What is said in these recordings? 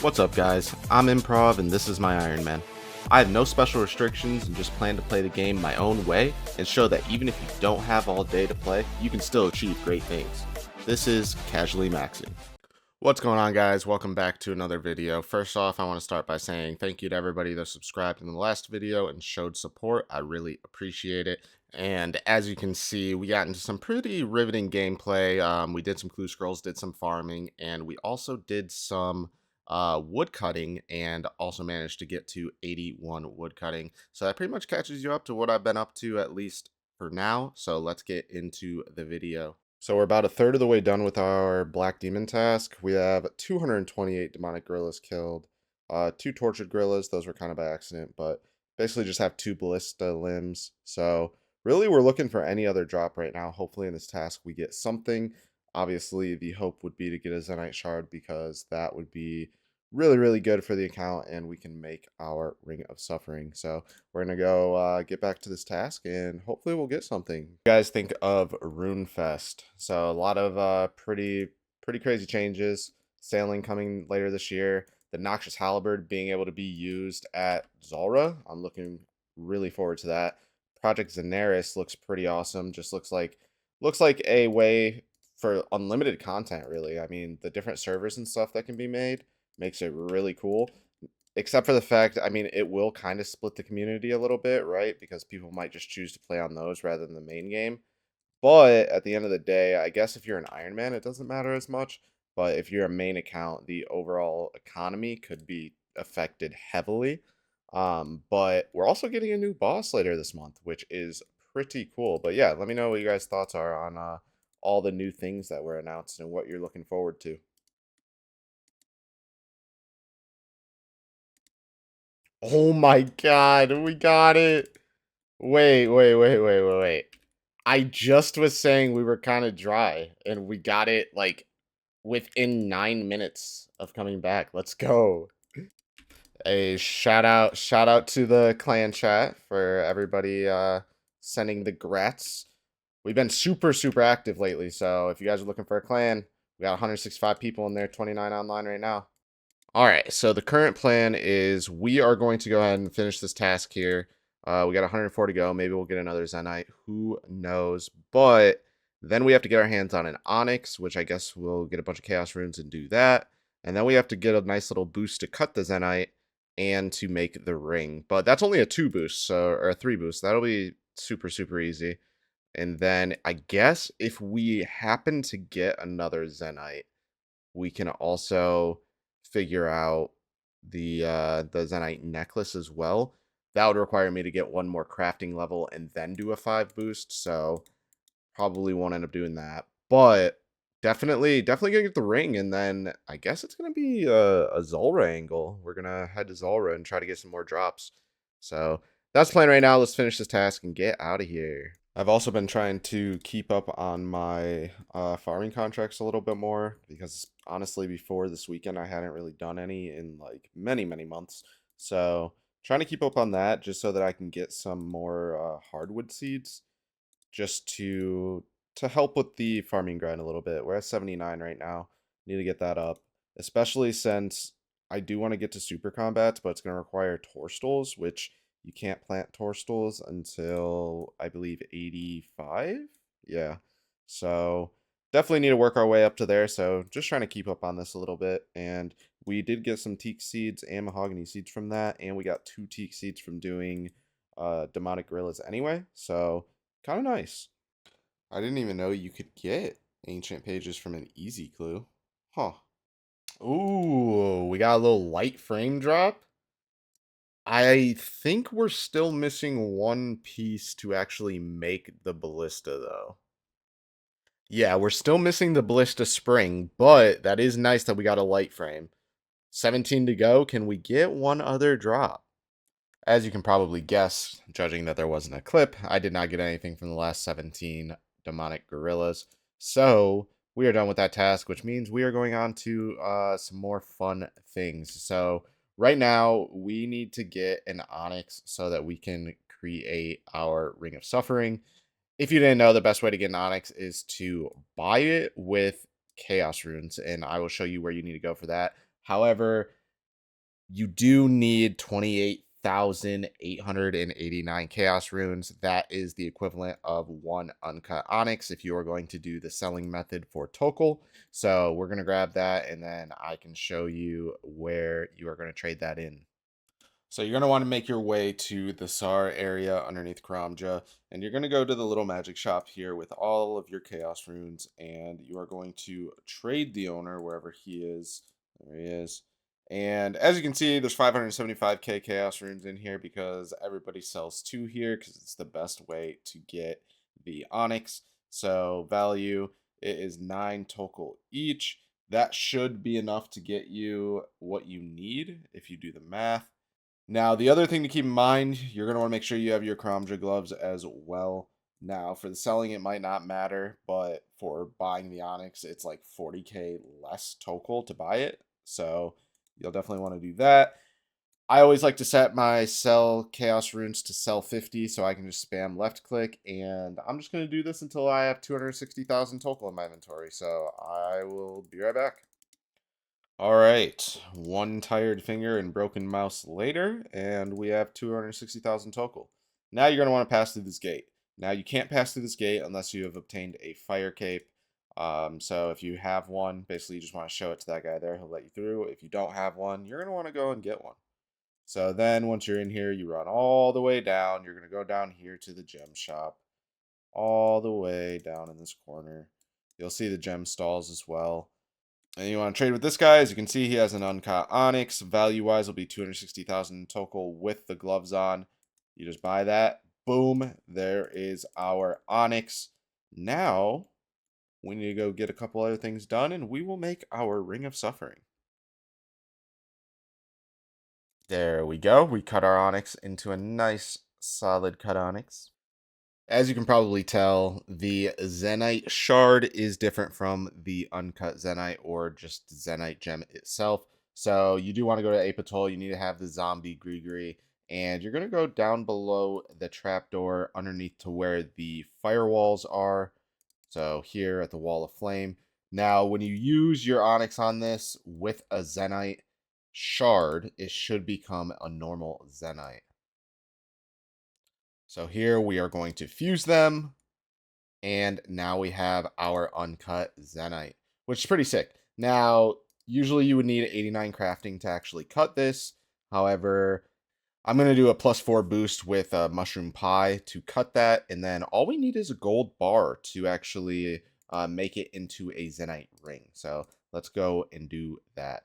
What's up guys, I'm Improv and this is my Ironman. I have no special restrictions and just plan to play the game my own way and show that even if you don't have all day to play, you can still achieve great things. This is Casually Maxing. What's going on guys, welcome back to another video. First off, I want to start by saying thank you to everybody that subscribed in the last video and showed support. I really appreciate it. And as you can see, we got into some pretty riveting gameplay. We did some clue scrolls, did some farming, and we also did some wood cutting and also managed to get to 81 wood cutting. So that pretty much catches you up to what I've been up to, at least for now. So let's get into the video. So we're about a third of the way done with our Black Demon task. We have 228 demonic gorillas killed, 2 tortured gorillas. Those were kind of by accident, but basically just have 2 ballista limbs. So really we're looking for any other drop right now. Hopefully in this task we get something. Obviously the hope would be to get a Zenyte shard because that would be really good for the account and we can make our Ring of Suffering. So we're gonna go get back to this task and hopefully we'll get something. You guys think of RuneFest. So a lot of pretty crazy changes. Sailing coming later this year. The Noxious Halberd being able to be used at Zulrah. I'm looking really forward to that. Project Zenyte looks pretty awesome. Just looks like a way for unlimited content, really. I mean, the different servers and stuff that can be made makes it really cool. Except for the fact, I mean, it will kind of split the community a little bit, right? Because people might just choose to play on those rather than the main game. But at the end of the day, I guess if you're an Ironman, it doesn't matter as much. But if you're a main account, the overall economy could be affected heavily. But we're also getting a new boss later this month, which is pretty cool. But yeah, let me know what you guys' thoughts are on all the new things that were announced and what you're looking forward to. Oh my god, we got it. Wait. I just was saying we were kind of dry and we got it like within 9 minutes of coming back. Let's go. A shout out to the clan chat for everybody sending the grats. We've been super active lately, so if you guys are looking for a clan, we got 165 people in there, 29 online right now. All right, so the current plan is we are going to go ahead and finish this task here. We got 104 to go. Maybe we'll get another Zenyte. Who knows? But then we have to get our hands on an onyx, which I guess we'll get a bunch of chaos runes and do that. And then we have to get a nice little boost to cut the Zenyte and to make the ring. But that's only a 2 boost, so or a 3 boost. That'll be super easy. And then I guess if we happen to get another Zenyte, we can also figure out the Zenyte necklace as well. That would require me to get 1 more crafting level and then do a 5 boost, so probably won't end up doing that. But definitely gonna get the ring, and then I guess it's gonna be a Zulrah angle. We're gonna head to Zulrah and try to get some more drops. So that's the plan right now. Let's finish this task and get out of here. I've also been trying to keep up on my farming contracts a little bit more because honestly before this weekend I hadn't really done any in like many months. So trying to keep up on that just so that I can get some more hardwood seeds just to help with the farming grind a little bit. We're at 79 right now. Need to get that up, especially since I do want to get to super combats, but it's going to require torstools, which you can't plant torstools until, I believe, 85? Yeah. So definitely need to work our way up to there. So just trying to keep up on this a little bit. And we did get some teak seeds and mahogany seeds from that. And we got 2 teak seeds from doing demonic gorillas anyway. So kind of nice. I didn't even know you could get ancient pages from an easy clue. Huh. Ooh, we got a little light frame drop. I think we're still missing 1 piece to actually make the ballista, though. Yeah, we're still missing the ballista spring, but that is nice that we got a light frame. 17 to go. Can we get 1 other drop? As you can probably guess, judging that there wasn't a clip, I did not get anything from the last 17 demonic gorillas. So we are done with that task, which means we are going on to some more fun things. So right now, we need to get an onyx so that we can create our Ring of Suffering. If you didn't know, the best way to get an onyx is to buy it with chaos runes, and I will show you where you need to go for that. However, You do need 28,889 chaos runes. That is the equivalent of one uncut onyx if you are going to do the selling method for Tokal. So we're going to grab that, and then I can show you where you are going to trade that in. So you're going to want to make your way to the Sar area underneath Karamja, and you're going to go to the little magic shop here with all of your chaos runes, and you are going to trade the owner wherever he is. There he is. And as you can see, there's 575k chaos runes in here because everybody sells two here because it's the best way to get the onyx. So value, it is 9 Tokal each. That should be enough to get you what you need if you do the math. Now, the other thing to keep in mind, you're going to want to make sure you have your Karamja gloves as well. Now, for the selling, it might not matter, but for buying the Onyx, it's like 40k less Tokal to buy it. So you'll definitely want to do that. I always like to set my sell chaos runes to sell 50 so I can just spam left click, and I'm just going to do this until I have 260,000 Tokal in my inventory. So I will be right back. All right, one tired finger and broken mouse later, and we have 260,000 Tokal. Now you're going to want to pass through this gate. Now you can't pass through this gate unless you have obtained a fire cape. So if you have one, basically you just want to show it to that guy there. He'll let you through. If you don't have one, you're going to want to go and get one. So then once you're in here, you run all the way down. You're going to go down here to the gem shop. All the way down in this corner. You'll see the gem stalls as well. And you want to trade with this guy. As you can see, he has an uncut onyx. Value-wise will be 260,000 Tokal with the gloves on. You just buy that. Boom. There is our onyx. Now, we need to go get a couple other things done, and we will make our Ring of Suffering. There we go. We cut our onyx into a nice, solid cut onyx. As you can probably tell, the Zenyte shard is different from the uncut Zenyte or just Zenyte gem itself. So you do want to go to Apatol. You need to have the zombie Grigri. And you're going to go down below the trapdoor underneath to where the firewalls are. So here at the wall of flame. Now, when you use your onyx on this with a Zenyte shard, it should become a normal Zenyte. So here we are going to fuse them, and now we have our uncut Zenyte, which is pretty sick. Now, usually you would need 89 crafting to actually cut this. However, I'm going to do a +4 boost with a mushroom pie to cut that, and then all we need is a gold bar to actually make it into a Zenyte ring. So let's go and do that.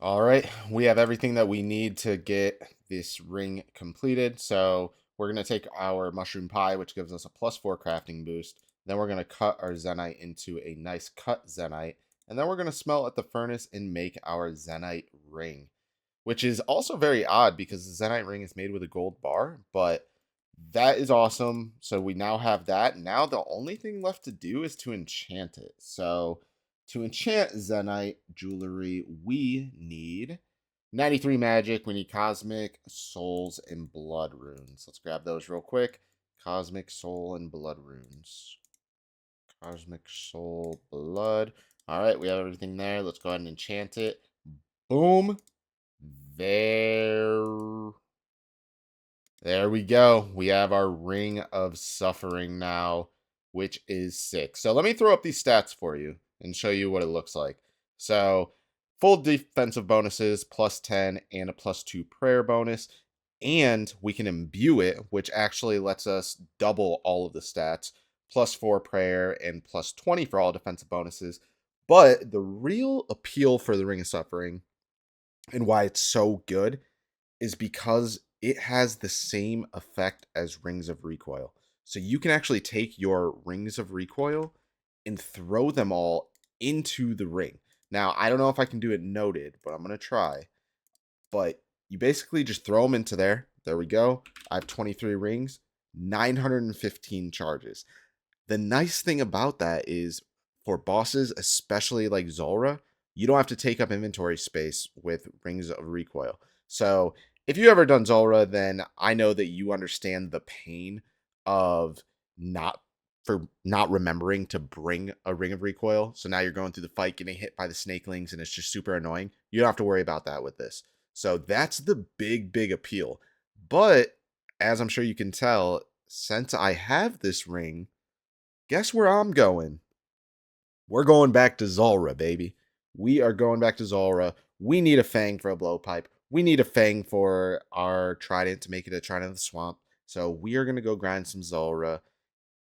All right, we have everything that we need to get this ring completed. So we're going to take our mushroom pie, which gives us a +4 crafting boost. Then we're going to cut our Zenyte into a nice cut Zenyte. And then we're going to smelt at the furnace and make our Zenyte ring, which is also very odd because the Zenyte ring is made with a gold bar, but that is awesome. So we now have that. Now the only thing left to do is to enchant it. So to enchant Zenyte jewelry, we need 93 magic. We need cosmic, souls, and blood runes. Let's grab those real quick. Cosmic, soul, and blood runes. Cosmic, soul, blood. All right, we have everything there. Let's go ahead and enchant it. Boom. There we go. We have our Ring of Suffering now, which is sick. So let me throw up these stats for you and show you what it looks like. So full defensive bonuses, +10, and a +2 prayer bonus. And we can imbue it, which actually lets us double all of the stats. +4 prayer and +20 for all defensive bonuses. But the real appeal for the Ring of Suffering and why it's so good is because it has the same effect as Rings of Recoil. So you can actually take your Rings of Recoil and throw them all into the ring. Now, I don't know if I can do it noted, but I'm going to try. But you basically just throw them into there. There we go. I have 23 rings, 915 charges. The nice thing about that is for bosses, especially like Zulrah, you don't have to take up inventory space with Rings of Recoil. So if you ever done Zulrah, then I know that you understand the pain of not remembering to bring a Ring of Recoil. So now you're going through the fight, getting hit by the snakelings, and it's just super annoying. You don't have to worry about that with this. So that's the big appeal. But as I'm sure you can tell, since I have this ring, guess where I'm going? We're going back to Zulrah, baby. We are going back to Zulrah. We need a fang for a blowpipe. We need a fang for our trident to make it a trident of the swamp. So we are going to go grind some Zulrah.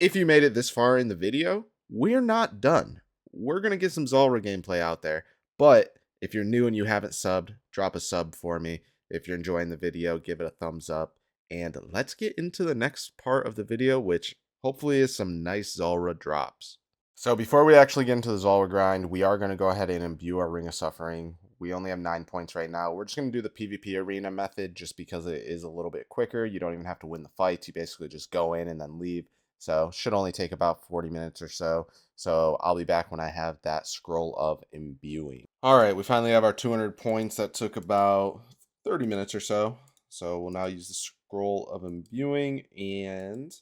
If you made it this far in the video, we're not done. We're going to get some Zulrah gameplay out there. But if you're new and you haven't subbed, drop a sub for me. If you're enjoying the video, give it a thumbs up. And let's get into the next part of the video, which hopefully is some nice Zulrah drops. So before we actually get into the Zulrah grind, we are going to go ahead and imbue our Ring of Suffering. We only have 9 points right now. We're just going to do the PvP arena method just because it is a little bit quicker. You don't even have to win the fights. You basically just go in and then leave. So should only take about 40 minutes or so. So I'll be back when I have that scroll of imbuing. All right, we finally have our 200 points. That took about 30 minutes or so. So we'll now use the scroll of imbuing, and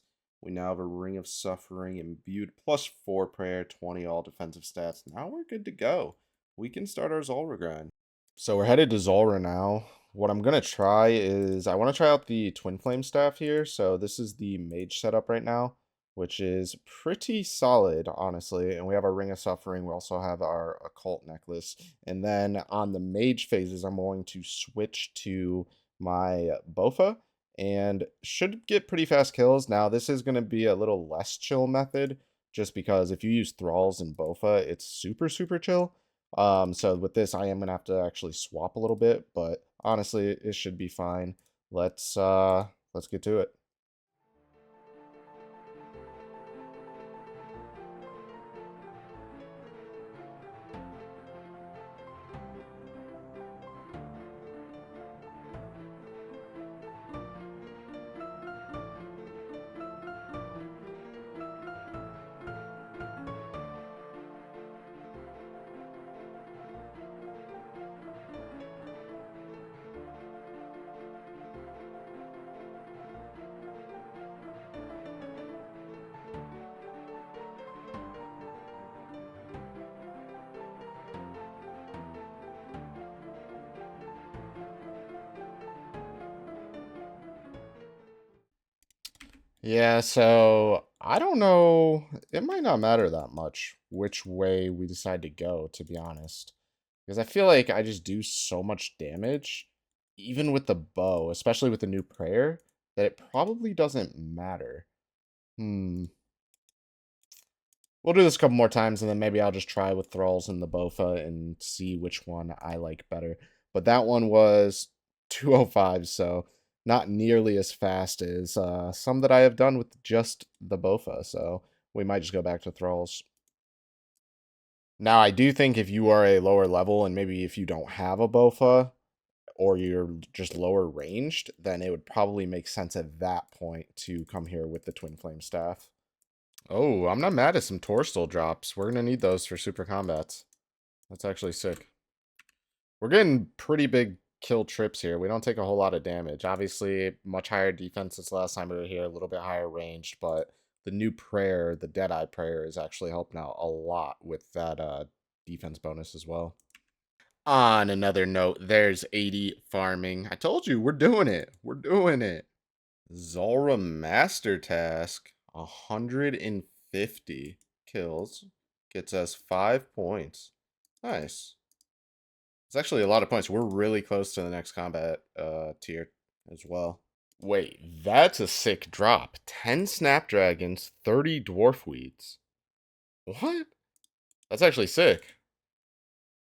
we now have a Ring of Suffering imbued, +4 prayer, 20 all defensive stats. Now we're good to go. We can start our Zulrah grind. So we're headed to Zulrah now. What I'm going to try is, I want to try out the Twin Flame Staff here. So this is the mage setup right now, which is pretty solid, honestly. And we have our Ring of Suffering. We also have our Occult Necklace. And then on the mage phases, I'm going to switch to my Bofa and should get pretty fast kills. Now, this is going to be a little less chill method, just because if you use Thralls and Bofa, it's super chill. So with this, I am going to have to actually swap a little bit, but honestly, it should be fine. Let's get to it. Yeah, so I don't know. It might not matter that much which way we decide to go, to be honest. Because I feel like I just do so much damage, even with the bow, especially with the new prayer, that it probably doesn't matter. We'll do this a couple more times, and then maybe I'll just try with Thralls and the Bofa and see which one I like better. But that one was 205, so not nearly as fast as some that I have done with just the Bofa, so we might just go back to Thralls. Now, I do think if you are a lower level, and maybe if you don't have a Bofa, or you're just lower ranged, then it would probably make sense at that point to come here with the Twin Flame Staff. Oh, I'm not mad at some Torstol drops. We're going to need those for super combats. That's actually sick. We're getting pretty big kill trips here. We don't take a whole lot of damage. Obviously, much higher defense since last time we were here, a little bit higher ranged, but the new prayer, the Deadeye prayer, is actually helping out a lot with that defense bonus as well. On another note, there's 80 farming. I told you, we're doing it. We're doing it. Zulrah Master Task, 150 kills, gets us 5 points. Nice. It's actually a lot of points. We're really close to the next combat tier as well. Wait, that's a sick drop. 10 Snapdragons, 30 Dwarf Weeds. What? That's actually sick.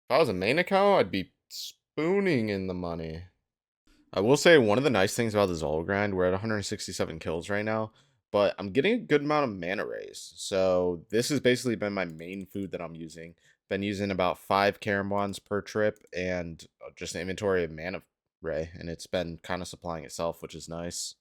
If I was a main account, I'd be spooning in the money. I will say one of the nice things about the Zulrah grind, we're at 167 kills right now, but I'm getting a good amount of mana rays. So this has basically been my main food that I'm using. Been using about 5 Karamwans per trip and just an inventory of mana ray, and it's been kind of supplying itself, which is nice.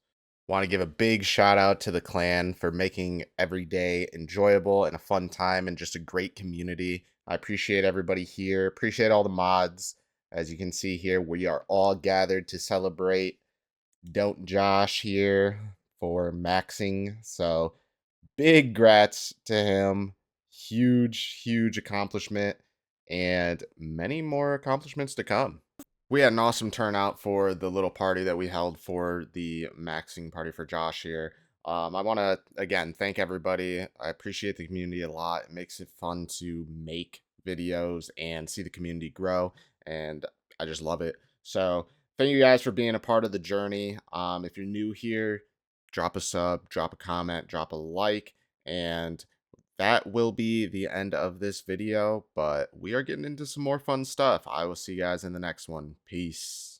Want to give a big shout out to the clan for making every day enjoyable and a fun time and just a great community. I appreciate everybody here. Appreciate all the mods. As you can see here, we are all gathered to celebrate Don't Josh here for maxing. So big grats to him. Huge accomplishment and many more accomplishments to come. We had an awesome turnout for the little party that we held for the maxing party for Josh here. I want to again thank everybody. I appreciate the community a lot. It makes it fun to make videos and see the community grow, and I just love it. So thank you guys for being a part of the journey. If you're new here, drop a sub, drop a comment, drop a like, and that will be the end of this video, but we are getting into some more fun stuff. I will see you guys in the next one. Peace.